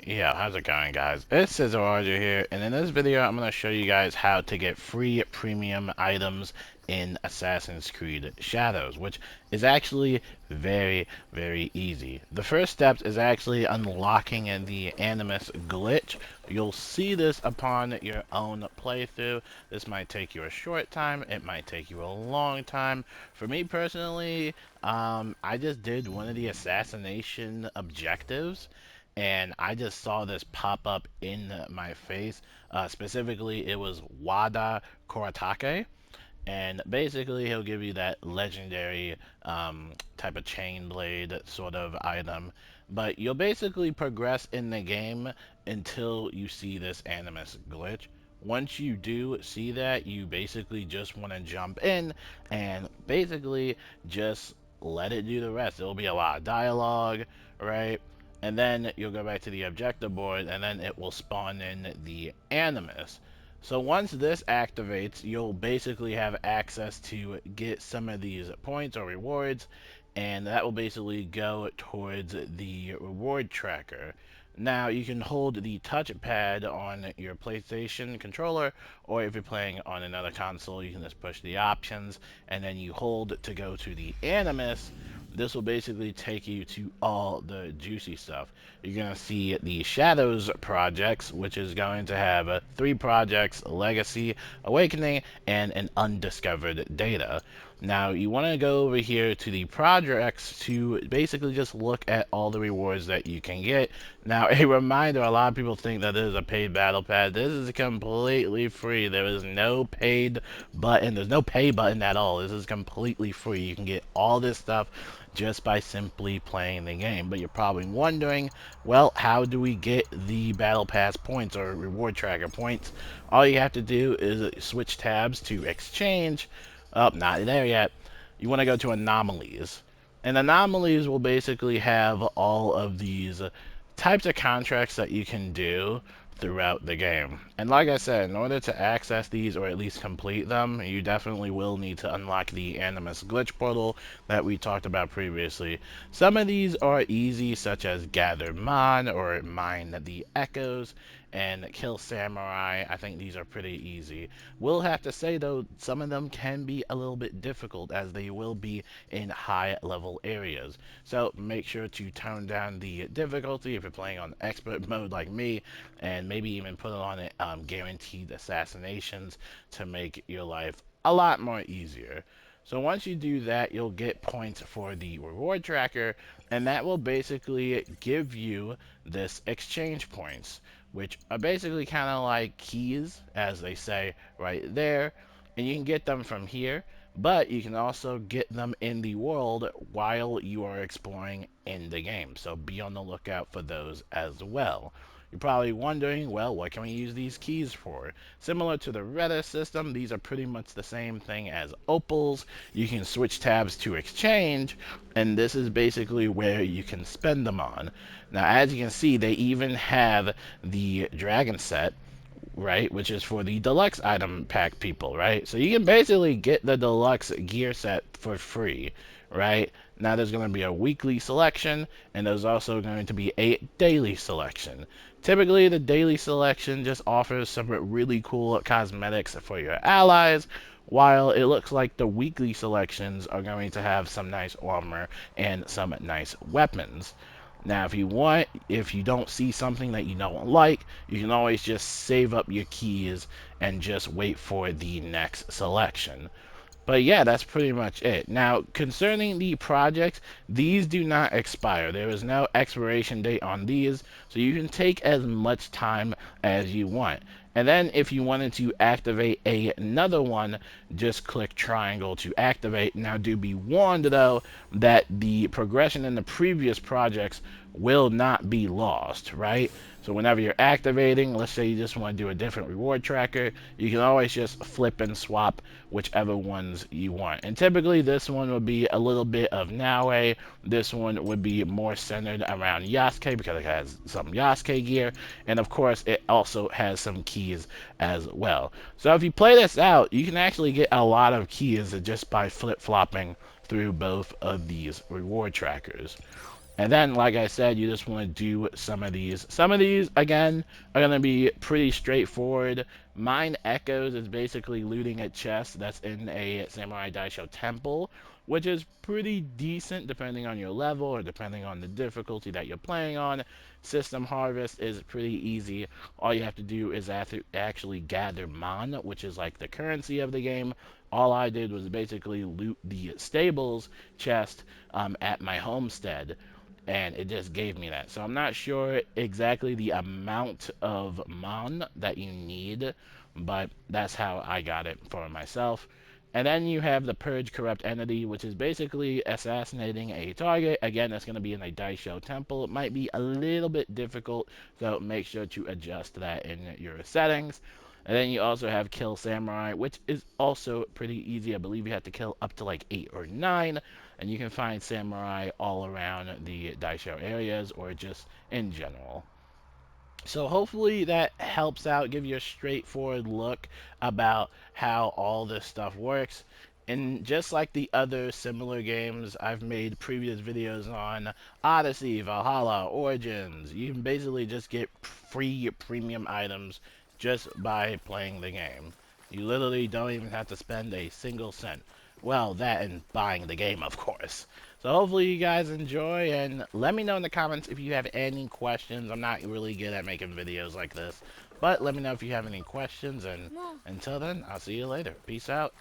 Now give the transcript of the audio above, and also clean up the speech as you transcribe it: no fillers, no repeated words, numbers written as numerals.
Yeah, how's it going, guys? It's cizorj here, and in this video I'm going to show you guys how to get free premium items in Assassin's Creed Shadows, which is actually very easy. The first step is actually unlocking the animus glitch. You'll see this upon your own playthrough. This might take you a short time, it might take you a long time. For me personally, I just did one of the assassination objectives and I just saw this pop up in my face. Specifically, it was Wada Koratake, and basically he'll give you that legendary type of chain blade sort of item. But you'll basically progress in the game until you see this animus glitch. Once you do see that, you basically just want to jump in and basically just let it do the rest. There'll be a lot of dialogue, right? And then you'll go back to the objective board, and then it will spawn in the animus. So once this activates, you'll basically have access to get some of these points or rewards, and that will basically go towards the reward tracker. Now you can hold the touchpad on your PlayStation controller, or if you're playing on another console, you can just push the options, and then you hold to go to the animus. This will basically take you to all the juicy stuff. You're going to see the Shadows projects, which is going to have three projects: Legacy, Awakening, and an Undiscovered Data. Now, you want to go over here to the projects to basically just look at all the rewards that you can get. Now, a reminder, a lot of people think that this is a paid battle pass. This is completely free. There is no paid button. There's no pay button at all. This is completely free. You can get all this stuff just by simply playing the game. But you're probably wondering, well, how do we get the battle pass points or reward tracker points? All you have to do is switch tabs to exchange. Oh, not there yet. You want to go to anomalies. And anomalies will basically have all of these types of contracts that you can do throughout the game. And like I said, in order to access these or at least complete them, you definitely will need to unlock the Animus glitch portal that we talked about previously. Some of these are easy, such as Gather Mon or Mine the Echoes and Kill Samurai. I think these are pretty easy. We'll have to say though, some of them can be a little bit difficult as they will be in high level areas. So make sure to tone down the difficulty if you're playing on expert mode like me, and maybe even put it on guaranteed assassinations to make your life a lot more easier. So once you do that, you'll get points for the reward tracker, and that will basically give you this exchange points, which are basically kind of like keys, as they say right there. And you can get them from here, but you can also get them in the world while you are exploring in the game. So be on the lookout for those as well. You're probably wondering, well, what can we use these keys for? Similar to the Reddit system, these are pretty much the same thing as opals. You can switch tabs to exchange, and this is basically where you can spend them on. Now, as you can see, they even have the dragon set, right, which is for the deluxe item pack people, right? So you can basically get the deluxe gear set for free, right? Now there's going to be a weekly selection, and there's also going to be a daily selection. Typically, the daily selection just offers some really cool cosmetics for your allies, while it looks like the weekly selections are going to have some nice armor and some nice weapons. Now, if you want, if you don't see something that you don't like, you can always just save up your keys and just wait for the next selection. But yeah, that's pretty much it. Now, concerning the projects, these do not expire. There is no expiration date on these, so you can take as much time as you want. And then if you wanted to activate another one, just click triangle to activate. Now, do be warned though that the progression in the previous projects will not be lost, right? So whenever you're activating, let's say you just want to do a different reward tracker, you can always just flip and swap whichever ones you want. And typically this one would be a little bit of Naue. This one would be more centered around Yasuke because it has some Yasuke gear. And of course, it also has some keys as well. So if you play this out, you can actually get a lot of keys just by flip-flopping through both of these reward trackers. And then, like I said, you just want to do some of these. Some of these, again, are going to be pretty straightforward. Mine Echoes is basically looting a chest that's in a Samurai Daisho temple, which is pretty decent depending on your level or depending on the difficulty that you're playing on. System Harvest is pretty easy. All you have to do is actually gather Mon, which is like the currency of the game. All I did was basically loot the stables chest at my homestead, and it just gave me that. So I'm not sure exactly the amount of mon that you need, but that's how I got it for myself. And then you have the Purge Corrupt Entity, which is basically assassinating a target. Again, that's going to be in a Daisho temple. It might be a little bit difficult, so make sure to adjust that in your settings. And then you also have Kill Samurai, which is also pretty easy. I believe you have to kill up to like 8 or 9, and you can find samurai all around the Daisho areas or just in general. So hopefully that helps out, give you a straightforward look about how all this stuff works. And just like the other similar games I've made previous videos on, Odyssey, Valhalla, Origins, you can basically just get free premium items just by playing the game. You literally don't even have to spend a single cent. Well, that and buying the game, of course. So hopefully you guys enjoy, and let me know in the comments if you have any questions. I'm not really good at making videos like this, but let me know if you have any questions, and until then, I'll see you later. Peace out.